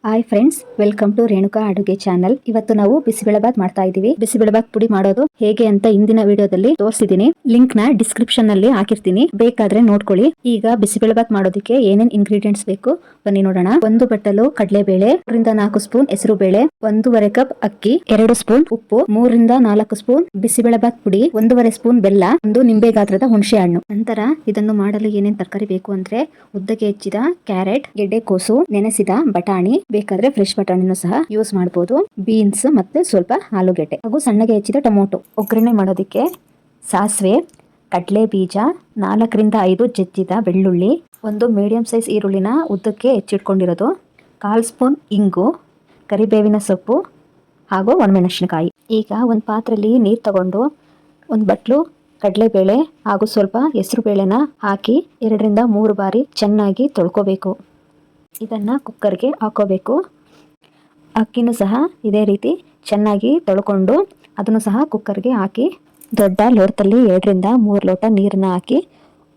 Hi friends, welcome to Renuka ಅಡುಗೆ channel. ಇವತ್ತು ನಾವು ಬಿಸಿಬೇಳೆಬಾತ್ ಮಾಡ್ತಾ ಇದೀವಿ. ಬಿಸಿಬೇಳೆಬಾತ್ ಪುಡಿ ಮಾಡೋದು ಹೇಗೆ ಅಂತ ಇಂದಿನ ವಿಡಿಯೋದಲ್ಲಿ ತೋರಿಸಿದೀನಿ. ಲಿಂಕ್ ನ ಡಿಸ್ಕ್ರಿಪ್ಷನ್ ನಲ್ಲಿ ಹಾಕಿರ್ತೀನಿ, ಬೇಕಾದ್ರೆ ನೋಡ್ಕೊಳ್ಳಿ. ಈಗ ಬಿಸಿಬೇಳೆಬಾತ್ ಮಾಡೋದಕ್ಕೆ ಏನೇನ್ ಇಂಗ್ರೀಡಿಯೆಂಟ್ಸ್ ಬೇಕು ಬನ್ನಿ ನೋಡೋಣ. 1 ಬಟ್ಟಲು ಕಡಲೆಬೇಳೆ, 3 ರಿಂದ 4 ಸ್ಪೂನ್ ಹೆಸರು ಬೇಳೆ, 1.5 ಕಪ್ ಅಕ್ಕಿ, 2 ಸ್ಪೂನ್ ಉಪ್ಪು, 3 ರಿಂದ 4 ಸ್ಪೂನ್ ಬಿಸಿಬೇಳೆಬಾತ್ ಪುಡಿ, 1.5 ಸ್ಪೂನ್ ಬೆಲ್ಲ, 1 ನಿಂಬೆ ಗಾತ್ರದ ಹುಣಸೆ ಹಣ್ಣು. ನಂತರ ಇದನ್ನು ಮಾಡಲು ಏನೇನ್ ತರಕಾರಿ ಬೇಕು ಅಂದ್ರೆ ಉದ್ದಕ್ಕೆ ಹೆಚ್ಚಿದ ಕ್ಯಾರೆಟ್, ಗೆಡ್ಡೆಕೋಸು, ನೆನೆಸಿದ ಬಟಾಣಿ, ಬೇಕಾದ್ರೆ ಫ್ರೆಶ್ ಬಟಾಣಿನೂ ಸಹ ಯೂಸ್ ಮಾಡಬಹುದು, ಬೀನ್ಸ್ ಮತ್ತೆ ಸ್ವಲ್ಪ ಆಲೂಗೆಡ್ಡೆ ಹಾಗೂ ಸಣ್ಣಗೆ ಹೆಚ್ಚಿದ ಟೊಮೊಟೊ. ಒಗ್ಗರಣೆ ಮಾಡೋದಕ್ಕೆ ಸಾಸಿವೆ, ಕಡಲೆ ಬೀಜ, 4 ರಿಂದ 5 ಜಜ್ಜಿದ ಬೆಳ್ಳುಳ್ಳಿ, 1 ಮೀಡಿಯಂ ಸೈಜ್ ಈರುಳ್ಳಿನ ಉದ್ದಕ್ಕೆ ಹೆಚ್ಚಿಟ್ಕೊಂಡಿರೋದು, 1/4 ಸ್ಪೂನ್ ಇಂಗು, ಕರಿಬೇವಿನ ಸೊಪ್ಪು ಹಾಗೂ ಒಣಮೆಣಸಿನಕಾಯಿ. ಈಗ ಒಂದು ಪಾತ್ರೆಯಲ್ಲಿ ನೀರು ತಗೊಂಡು 1 ಬಟ್ಲು ಕಡಲೆಬೇಳೆ ಹಾಗೂ ಸ್ವಲ್ಪ ಹೆಸರು ಬೇಳೆನ ಹಾಕಿ 2 ರಿಂದ 3 ಬಾರಿ ಚೆನ್ನಾಗಿ ತೊಳ್ಕೋಬೇಕು. ಇದನ್ನ ಕುಕ್ಕರ್ಗೆ ಹಾಕೋಬೇಕು. ಅಕ್ಕಿನೂ ಸಹ ಇದೇ ರೀತಿ ಚೆನ್ನಾಗಿ ತೊಳ್ಕೊಂಡು ಅದನ್ನು ಸಹ ಕುಕ್ಕರ್ಗೆ ಹಾಕಿ ದೊಡ್ಡ ಲೋಟದಲ್ಲಿ 2 ರಿಂದ 3 ಲೋಟ ನೀರನ್ನ ಹಾಕಿ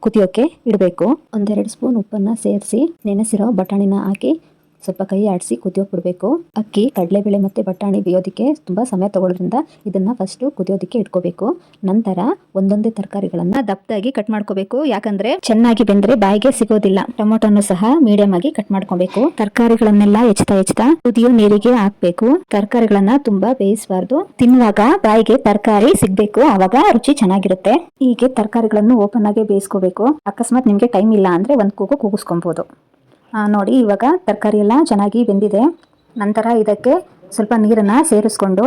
ಕುದಿಯೋಕೆ ಇಡಬೇಕು. 1-2 ಸ್ಪೂನ್ ಉಪ್ಪನ್ನ ಸೇರಿಸಿ ನೆನೆಸಿರೋ ಬಟಾಣಿನ ಹಾಕಿ ಸ್ವಲ್ಪ ಕೈ ಆಡಿಸಿ ಕುದಿಯೋಕೆ ಬಿಡಬೇಕು. ಅಕ್ಕಿ, ಕಡಲೆಬೇಳೆ ಮತ್ತೆ ಬಟಾಣಿ ಬೇಯೋದಕ್ಕೆ ತುಂಬಾ ಸಮಯ ತಗೊಳ್ಳೋದ್ರಿಂದ ಇದನ್ನ ಫಸ್ಟ್ ಕುದಿಯೋದಕ್ಕೆ ಇಟ್ಕೋಬೇಕು. ನಂತರ ಒಂದೊಂದೇ ತರಕಾರಿಗಳನ್ನ ದಪ್ಪದಾಗಿ ಕಟ್ ಮಾಡ್ಕೋಬೇಕು, ಯಾಕಂದ್ರೆ ಚೆನ್ನಾಗಿ ಬೆಂದ್ರೆ ಬಾಯಿಗೆ ಸಿಗೋದಿಲ್ಲ. ಟೊಮೊಟೊನು ಸಹ ಮೀಡಿಯಂ ಆಗಿ ಕಟ್ ಮಾಡ್ಕೋಬೇಕು. ತರಕಾರಿಗಳನ್ನೆಲ್ಲ ಹೆಚ್ಚುತ್ತಾ ಕುದಿಯೋ ನೀರಿಗೆ ಹಾಕ್ಬೇಕು. ತರಕಾರಿಗಳನ್ನ ತುಂಬಾ ಬೇಯಿಸಬಾರ್ದು. ತಿನ್ನುವಾಗ ಬಾಯಿಗೆ ತರಕಾರಿ ಸಿಗ್ಬೇಕು, ಅವಾಗ ರುಚಿ ಚೆನ್ನಾಗಿರುತ್ತೆ. ಹೀಗೆ ತರಕಾರಿಗಳನ್ನು ಓಪನ್ ಆಗಿ ಬೇಯಿಸ್ಕೋಬೇಕು. ಅಕಸ್ಮಾತ್ ನಿಮ್ಗೆ ಟೈಮ್ ಇಲ್ಲ ಅಂದ್ರೆ 1 ಕೂಗು ಕೂಗಿಸ್ಕೊಬಹುದು. ನೋಡಿ, ಇವಾಗ ತರಕಾರಿ ಎಲ್ಲ ಚೆನ್ನಾಗಿ ಬೆಂದಿದೆ. ನಂತರ ಇದಕ್ಕೆ ಸ್ವಲ್ಪ ನೀರನ್ನು ಸೇರಿಸ್ಕೊಂಡು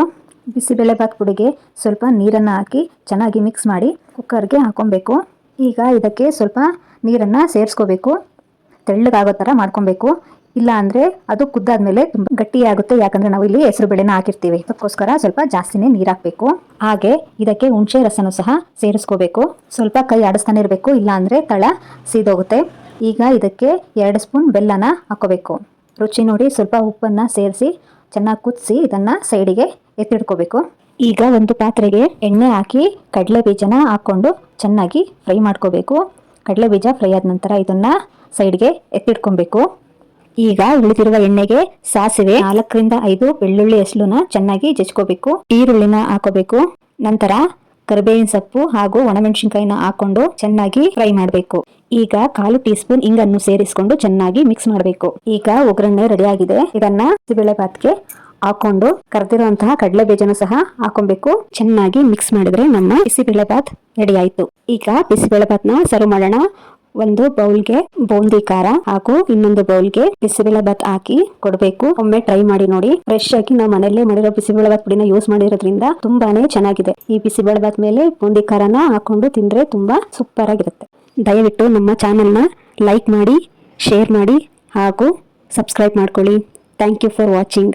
ಬಿಸಿಬೇಳೆಬಾತ್ ಪುಡಿಗೆ ಸ್ವಲ್ಪ ನೀರನ್ನು ಹಾಕಿ ಚೆನ್ನಾಗಿ ಮಿಕ್ಸ್ ಮಾಡಿ ಕುಕ್ಕರ್ಗೆ ಹಾಕೊಬೇಕು. ಈಗ ಇದಕ್ಕೆ ಸ್ವಲ್ಪ ನೀರನ್ನು ಸೇರಿಸ್ಕೋಬೇಕು. ತೆಳ್ಳಗಾಗೋ ಥರ ಮಾಡ್ಕೊಬೇಕು, ಇಲ್ಲ ಅಂದರೆ ಅದು ಕುದ್ದಾದ್ಮೇಲೆ ತುಂಬ ಗಟ್ಟಿಯಾಗುತ್ತೆ. ಯಾಕಂದರೆ ನಾವು ಇಲ್ಲಿ ಹೆಸರು ಬೇಳೆನ ಹಾಕಿರ್ತೀವಿ, ಅದಕ್ಕೋಸ್ಕರ ಸ್ವಲ್ಪ ಜಾಸ್ತಿನೇ ನೀರು ಹಾಕಬೇಕು. ಹಾಗೆ ಇದಕ್ಕೆ ಹುಣಸೆ ರಸನೂ ಸಹ ಸೇರಿಸ್ಕೋಬೇಕು. ಸ್ವಲ್ಪ ಕೈ ಆಡಿಸ್ತಾನೆ ಇರಬೇಕು, ಇಲ್ಲ ಅಂದರೆ ತಳ ಸೀದೋಗುತ್ತೆ. ಈಗ ಇದಕ್ಕೆ 2 ಸ್ಪೂನ್ ಬೆಲ್ಲನ ಹಾಕೋಬೇಕು. ರುಚಿ ನೋಡಿ ಸ್ವಲ್ಪ ಉಪ್ಪನ್ನು ಸೇರಿಸಿ ಚೆನ್ನಾಗಿ ಕುದಿಸಿ ಇದನ್ನು ಸೈಡಿಗೆ ಎತ್ತಿಡ್ಕೋಬೇಕು. ಈಗ ಒಂದು ಪಾತ್ರೆಗೆ ಎಣ್ಣೆ ಹಾಕಿ ಕಡಲೆ ಬೀಜನ ಹಾಕ್ಕೊಂಡು ಚೆನ್ನಾಗಿ ಫ್ರೈ ಮಾಡ್ಕೋಬೇಕು. ಕಡಲೆ ಬೀಜ ಫ್ರೈ ಆದ ನಂತರ ಇದನ್ನು ಸೈಡ್ಗೆ ಎತ್ತಿಡ್ಕೊಬೇಕು. ಈಗ ಉಳಿದಿರುವ ಎಣ್ಣೆಗೆ ಸಾಸಿವೆ, 4 ರಿಂದ 5 ಬೆಳ್ಳುಳ್ಳಿ ಹೆಸಲನ್ನ ಚೆನ್ನಾಗಿ ಜಜ್ಕೋಬೇಕು. ಈರುಳ್ಳಿನ ಹಾಕೋಬೇಕು. ನಂತರ ಕರಿಬೇವಿನ ಸೊಪ್ಪು ಹಾಗೂ ಒಣಮೆಣಸಿನಕಾಯಿನ ಹಾಕೊಂಡು ಚೆನ್ನಾಗಿ ಫ್ರೈ ಮಾಡಬೇಕು. ಈಗ 1/4 ಟೀ ಸ್ಪೂನ್ ಇಂಗನ್ನು ಸೇರಿಸಿಕೊಂಡು ಚೆನ್ನಾಗಿ ಮಿಕ್ಸ್ ಮಾಡಬೇಕು. ಈಗ ಒಗ್ಗರಣೆ ರೆಡಿ ಆಗಿದೆ. ಇದನ್ನ ಬಿಸಿಬೇಳೆಬಾತ್ಗೆ ಹಾಕೊಂಡು ಕರೆದಿರುವಂತಹ ಕಡಲೆ ಬೀಜನೂ ಸಹ ಹಾಕೊಬೇಕು. ಚೆನ್ನಾಗಿ ಮಿಕ್ಸ್ ಮಾಡಿದ್ರೆ ನಮ್ಮ ಬಿಸಿಬೇಳೆಬಾತ್ ರೆಡಿ ಆಯ್ತು. ಈಗ ಬಿಸಿಬೇಳೆಬಾತ್ನ ಸರ್ವ್ ಮಾಡೋಣ. ಒಂದು ಬೌಲ್ಗೆ ಬೂಂದಿ ಖಾರ ಹಾಗೂ ಇನ್ನೊಂದು ಬೌಲ್ಗೆ ಬಿಸಿಬೇಳೆಬಾತ್ ಹಾಕಿ ಕೊಡಬೇಕು. ಒಮ್ಮೆ ಟ್ರೈ ಮಾಡಿ ನೋಡಿ. ಫ್ರೆಶ್ ಆಗಿ ನಾವು ಮನೆಯಲ್ಲೇ ಮಾಡಿರೋ ಬಿಸಿಬೇಳೆಬಾತ್ ಪುಡಿನ ಯೂಸ್ ಮಾಡಿರೋದ್ರಿಂದ ತುಂಬಾನೇ ಚೆನ್ನಾಗಿದೆ. ಈ ಬಿಸಿಬೇಳೆಬಾತ್ ಮೇಲೆ ಬೂಂದಿ ಖಾರನ ಹಾಕೊಂಡು ತಿಂದ್ರೆ ತುಂಬಾ ಸೂಪರ್ ಆಗಿರುತ್ತೆ. ದಯವಿಟ್ಟು ನಮ್ಮ ಚಾನೆಲ್ನ ಲೈಕ್ ಮಾಡಿ, ಶೇರ್ ಮಾಡಿ ಹಾಗೂ ಸಬ್ಸ್ಕ್ರೈಬ್ ಮಾಡ್ಕೊಳ್ಳಿ. Thank you for watching.